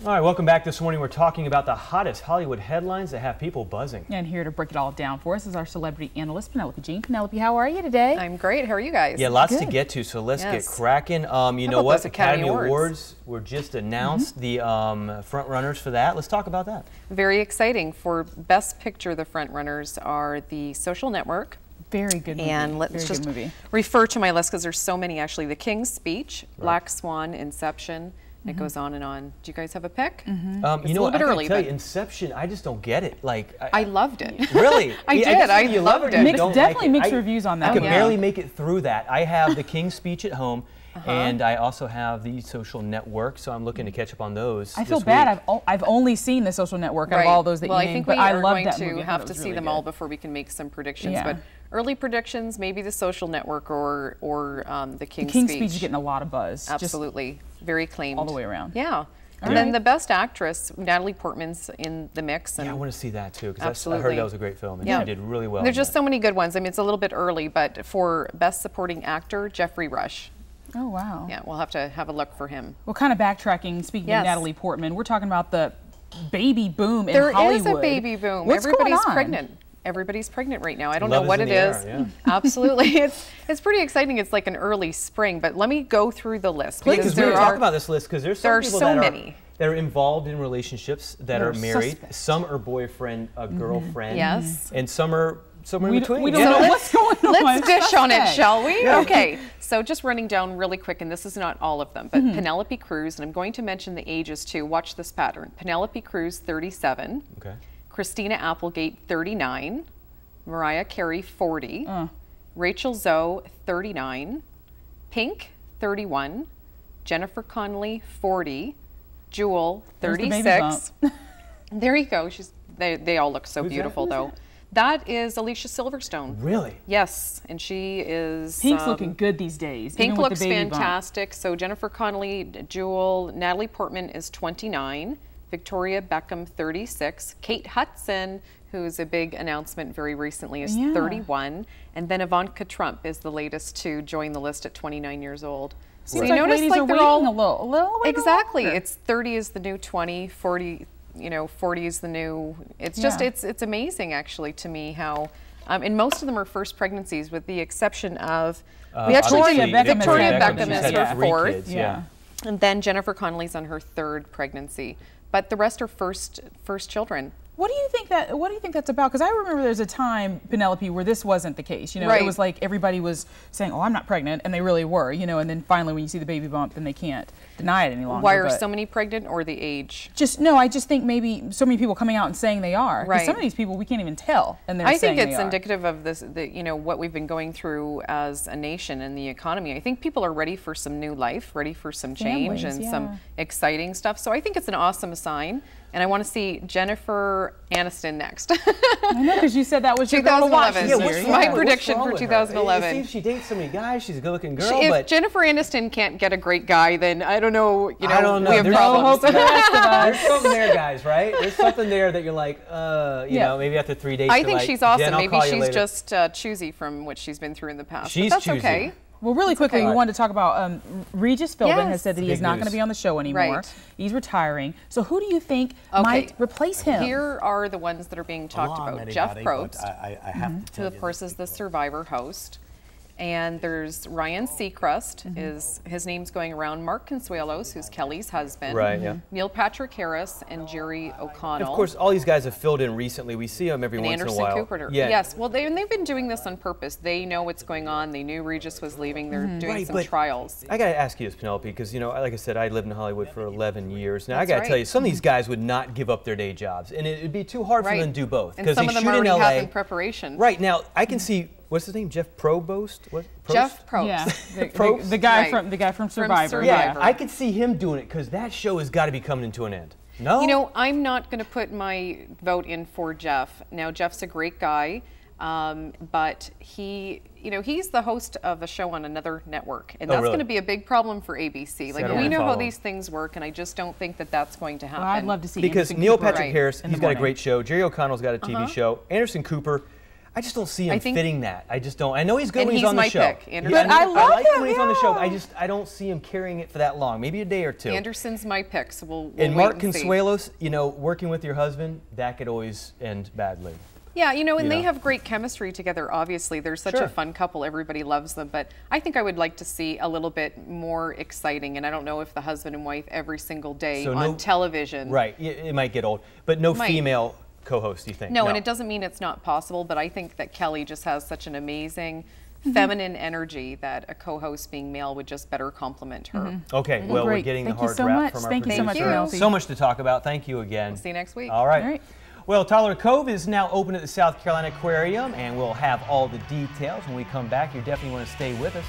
All right, welcome back. This morning we're talking about the hottest Hollywood headlines that have people buzzing. And here to break it all down for us is our celebrity analyst, Penelope Jean. Penelope, how are you today? I'm great. How are you guys? Yeah, lots to get to, so let's get cracking. You know what? Academy Awards were just announced, the front runners for that. Let's talk about that. Very exciting. For Best Picture, the front runners are The Social Network. Very good movie. And let's just refer to my list because there's so many actually. The King's Speech, Black Swan, Inception. It goes on and on. Do you guys have a pick? You know what? I gotta tell you, Inception, I just don't get it. Like I loved it. Really? I did. I loved it. Definitely mixed reviews on that. I could barely make it through that. I have The King's Speech at home, and I also have The Social Network, so I'm looking to catch up on those. I feel bad. I've only seen The Social Network out of all those that you named. I think we are going to have to see them all before we can make some predictions. But early predictions, maybe The Social Network or The King's Speech. The King's Speech is getting a lot of buzz. Absolutely. Very acclaimed. All the way around. Yeah. And then the Best Actress, Natalie Portman's in the mix. And I want to see that too, because I heard that was a great film, and she did really well. There's just so many good ones. I mean, it's a little bit early, but for Best Supporting Actor, Jeffrey Rush. Oh, wow. Yeah, we'll have to have a look for him. Well, kind of backtracking, speaking of Natalie Portman, we're talking about the baby boom in Hollywood. There is a baby boom. Everybody's pregnant. Everybody's pregnant right now. I don't know what it is. Absolutely. It's pretty exciting. It's like an early spring, but let me go through the list. Because we talk about this list because there's some people that are involved in relationships that are married. Some are boyfriend, girlfriend. Yes. And some are somewhere in between. We don't know what's going on. Let's dish on it, shall we? Okay. So just running down really quick, and this is not all of them, but Penelope Cruz, and I'm going to mention the ages too. Watch this pattern. Penelope Cruz, 37. Okay. Christina Applegate, 39. Mariah Carey, 40. Rachel Zoe, 39. Pink, 31. Jennifer Connelly, 40. Jewel, 36. There you go. They all look so beautiful, though. That is Alicia Silverstone. Really? Yes, and she is... Pink's looking good these days. Pink looks fantastic. So Jennifer Connelly, Jewel, Natalie Portman is 29. Victoria Beckham, 36. Kate Hudson, who's a big announcement very recently, is 31. And then Ivanka Trump is the latest to join the list at 29 years old. So you notice like they're all a little exactly. It's 30 is the new 20, 40, 40 is the new. It's just it's amazing actually to me how, and most of them are first pregnancies with the exception of Victoria Beckham is her fourth. And then Jennifer Connelly's on her third pregnancy. But the rest are first children. What do you think that's about? Because I remember there's a time, Penelope, where this wasn't the case. It was like everybody was saying, "Oh, I'm not pregnant," and they really were. And then finally, when you see the baby bump, then they can't deny it any longer. Why are so many pregnant, or the age? I just think maybe so many people coming out and saying they are. Right. Some of these people we can't even tell, and they're saying they are. I think it's indicative of this, what we've been going through as a nation and the economy. I think people are ready for some new life, ready for some change and some exciting stuff. So I think it's an awesome sign. And I want to see Jennifer Aniston next. I know, because you said that was 2011. Yeah, my prediction for 2011. It seems she dates so many guys. She's a good-looking girl. If Jennifer Aniston can't get a great guy, then I don't know. I don't know. We have problems. There's something there, guys, right? There's something there that you're like, maybe after 3 days. I think she's awesome. Maybe she's just choosy from what she's been through in the past. She's that's choosy. Okay. Well, really quickly, we wanted to talk about Regis Philbin has said that he is not going to be on the show anymore. He's retiring. So who do you think might replace him? Here are the ones that are being talked about. Jeff Probst, who of course is the Survivor host. And there's Ryan Seacrest, his name's going around. Mark Consuelos, who's Kelly's husband. Neil Patrick Harris and Jerry O'Connell. Of course, all these guys have filled in recently. We see them every once in a while. Anderson Cooper. Yes, well, they've been doing this on purpose. They know what's going on. They knew Regis was leaving. They're doing some trials. I got to ask you this, Penelope, because, like I said, I lived in Hollywood for 11 years. Now, I got to tell you, some of these guys would not give up their day jobs. And it would be too hard for them to do both. And some of them already have in preparation. Right, now, I can see... What's his name? Jeff Provost? What? Prost? Jeff Probst. Yeah, the guy from Survivor. Yeah, I could see him doing it because that show has got to be coming to an end. No? I'm not going to put my vote in for Jeff. Now, Jeff's a great guy, but he's the host of a show on another network, and that's going to be a big problem for ABC. Like, we know how these things work, and I just don't think that that's going to happen. Well, I'd love to see because Neil Patrick Harris, he's got a great show. Jerry O'Connell's got a TV show. Anderson Cooper. I just don't see him fitting that. I just don't. I know he's good when he's on the show. Pick, but I like him when he's on the show. I don't see him carrying it for that long. Maybe a day or two. Anderson's my pick, so we'll and Mark Consuelos, you know, working with your husband, that could always end badly. Yeah, you know, and they have great chemistry together, obviously. They're such a fun couple. Everybody loves them. But I think I would like to see a little bit more exciting. And I don't know if the husband and wife every single day on television. Right. It might get old. But no female co-host, you think? No, and it doesn't mean it's not possible. But I think that Kelly just has such an amazing feminine energy that a co-host being male would just better complement her. Okay, well, we're getting the hard wrap from our Thank you so much, Penelope. So much to talk about. Thank you again. We'll see you next week. All right. Well, Tyler Cove is now open at the South Carolina Aquarium, and we'll have all the details when we come back. You definitely want to stay with us.